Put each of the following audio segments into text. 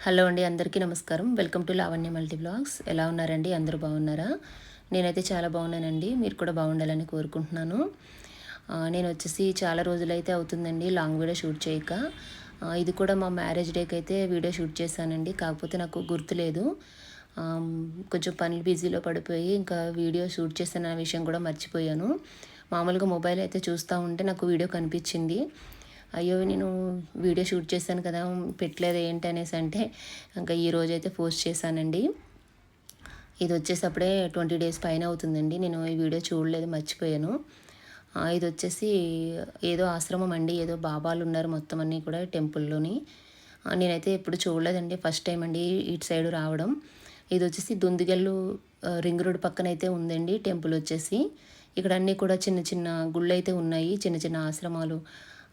Hello అండి, అందరికీ నమస్కారం. Welcome to Lavanya multi blogs. ఎలా ఉన్నారండి? అందరూ బాగున్నారా? నేనైతే చాలా బాగున్నానండి. మీరు కూడా బాగుండాలని కోరుకుంటున్నాను. నేను వచ్చేసి చాలా రోజులైతే అవుతుందండి లాంగ్ వీడియో షూట్ చేయక. ఇది కూడా మా మ్యారేజ్ డేకి అయితే వీడియో షూట్ చేశానండి. కాకపోతే నాకు గుర్తులేదు. కొంచెం పనులు బిజీలో పడిపోయి ఇంకా వీడియో షూట్ చేసిన విషయం కూడా మర్చిపోయాను. మామూలుగా మొబైల్ అయితే చూస్తూ ఉంటే నాకు వీడియో కనిపించింది. అయ్యో, నేను వీడియో షూట్ చేశాను కదా, పెట్టలేదు ఏంటి అనేసి అంటే ఇంకా ఈరోజైతే పోస్ట్ చేశానండి. ఇది వచ్చేసప్పుడే 20 డేస్ పైన అవుతుందండి. నేను ఈ వీడియో చూడలేదు, మర్చిపోయాను. ఇది వచ్చేసి ఏదో ఆశ్రమం అండి, ఏదో బాబాలు ఉన్నారు మొత్తం అన్నీ కూడా టెంపుల్లోని. నేనైతే ఎప్పుడు చూడలేదండి, ఫస్ట్ టైం అండి ఇటు సైడు రావడం. ఇది వచ్చేసి దుందిగల్లు రింగ్ రోడ్ పక్కన అయితే ఉందండి టెంపుల్ వచ్చేసి. ఇక్కడ అన్నీ కూడా చిన్న చిన్న గుళ్ళు అయితే ఉన్నాయి, చిన్న చిన్న ఆశ్రమాలు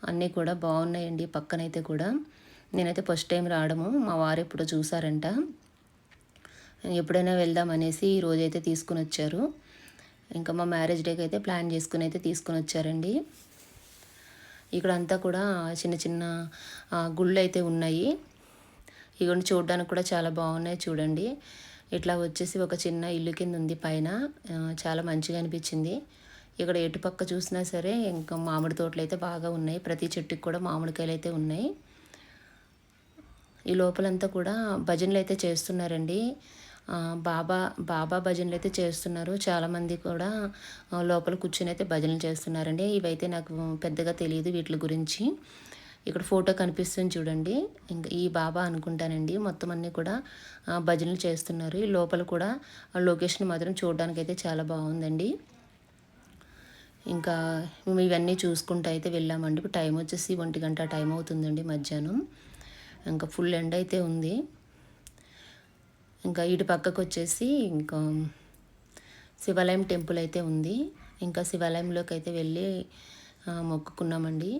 అన్నీ కూడా బాగున్నాయండి పక్కనైతే కూడా. నేనైతే ఫస్ట్ టైం రావడము, మా వారు ఎప్పుడో చూసారంట. ఎప్పుడైనా వెళ్దాం అనేసి ఈరోజైతే తీసుకుని వచ్చారు. ఇంకా మా మ్యారేజ్ డేకి అయితే ప్లాన్ చేసుకుని అయితే తీసుకుని వచ్చారండి. ఇక్కడంతా కూడా చిన్న చిన్న గుళ్ళు అయితే ఉన్నాయి. ఇవన్నీ చూడడానికి కూడా చాలా బాగున్నాయి చూడండి. ఇట్లా వచ్చేసి ఒక చిన్న ఇల్లు కింద ఉంది పైన. చాలా మంచిగా అనిపించింది. ఇక్కడ ఎటుపక్క చూసినా సరే ఇంకా మామిడి తోటలు అయితే బాగా ఉన్నాయి. ప్రతి చెట్టుకి కూడా మామిడికాయలు అయితే ఉన్నాయి. ఈ లోపలంతా కూడా భజనలు అయితే చేస్తున్నారండి. బాబా బాబా భజనలు అయితే చేస్తున్నారు. చాలామంది కూడా లోపల కూర్చొని అయితే భజనలు చేస్తున్నారండి. ఇవైతే నాకు పెద్దగా తెలియదు వీటి గురించి. ఇక్కడ ఫోటో కనిపిస్తుంది చూడండి, ఇంకా ఈ బాబా అనుకుంటానండి. మొత్తం అన్నీ కూడా భజనలు చేస్తున్నారు. ఈ లోపల కూడా లొకేషన్ మాత్రం చూడడానికి అయితే చాలా బాగుందండి. ఇంకా మేము ఇవన్నీ చూసుకుంటూ అయితే వెళ్ళామండి. ఇప్పుడు టైం వచ్చేసి 1 గంట టైం అవుతుందండి మధ్యాహ్నం. ఇంకా ఫుల్ ఎండ అయితే ఉంది. ఇంకా ఇటు పక్కకు వచ్చేసి ఇంకా శివాలయం టెంపుల్ అయితే ఉంది. ఇంకా శివాలయంలోకి అయితే వెళ్ళి మొక్కుకున్నామండి.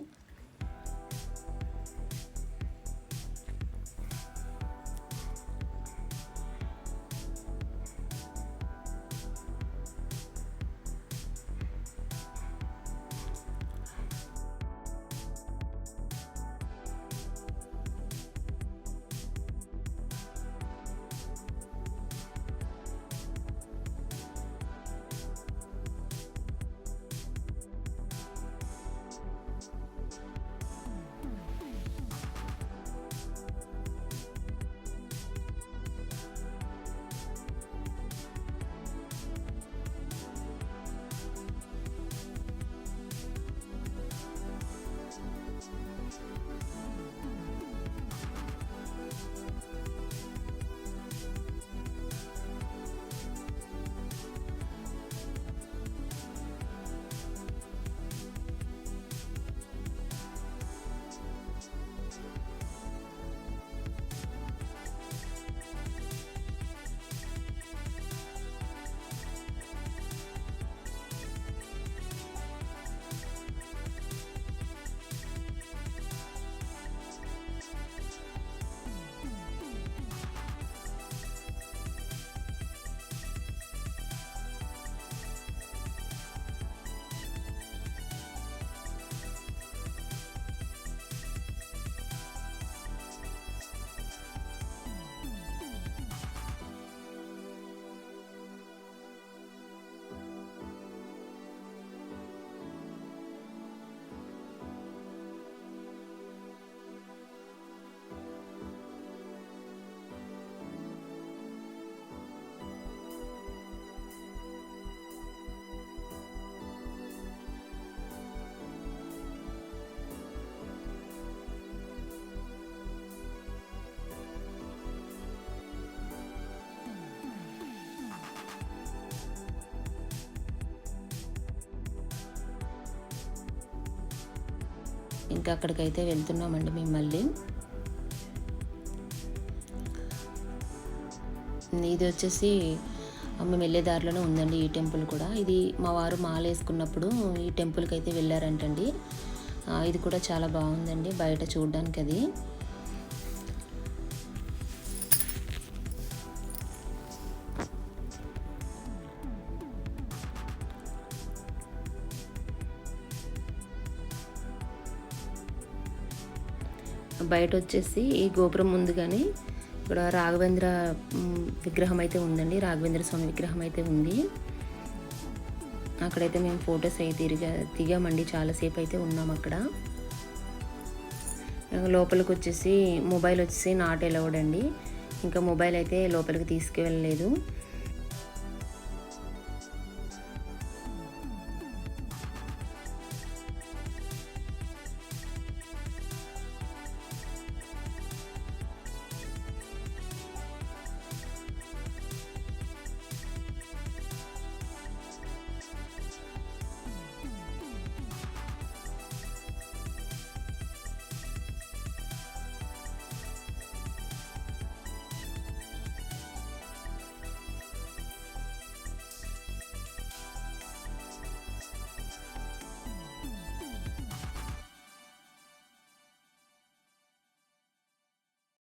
ఇంకా అక్కడికైతే వెళ్తున్నామండి మేము మళ్ళీ. ఇది వచ్చేసి మేము వెళ్ళే దారిలోనే ఉందండి ఈ టెంపుల్ కూడా. ఇది మా వారు మాల వేసుకున్నప్పుడు ఈ టెంపుల్కి అయితే వెళ్ళారంటండి. ఇది కూడా చాలా బాగుందండి బయట చూడడానికి. అది బయట వచ్చేసి ఈ గోపురం ముందుగానే ఇక్కడ రాఘవేంద్ర విగ్రహం అయితే ఉందండి. రాఘవేంద్ర స్వామి విగ్రహం అయితే ఉంది. అక్కడైతే మేము ఫొటోస్ అయితే దిగామండి. చాలాసేపు అయితే ఉన్నాం అక్కడ. లోపలికి వచ్చేసి మొబైల్ వచ్చేసి నాట్ అలౌడ్ అండి. ఇంకా మొబైల్ అయితే లోపలికి తీసుకువెళ్ళలేదు.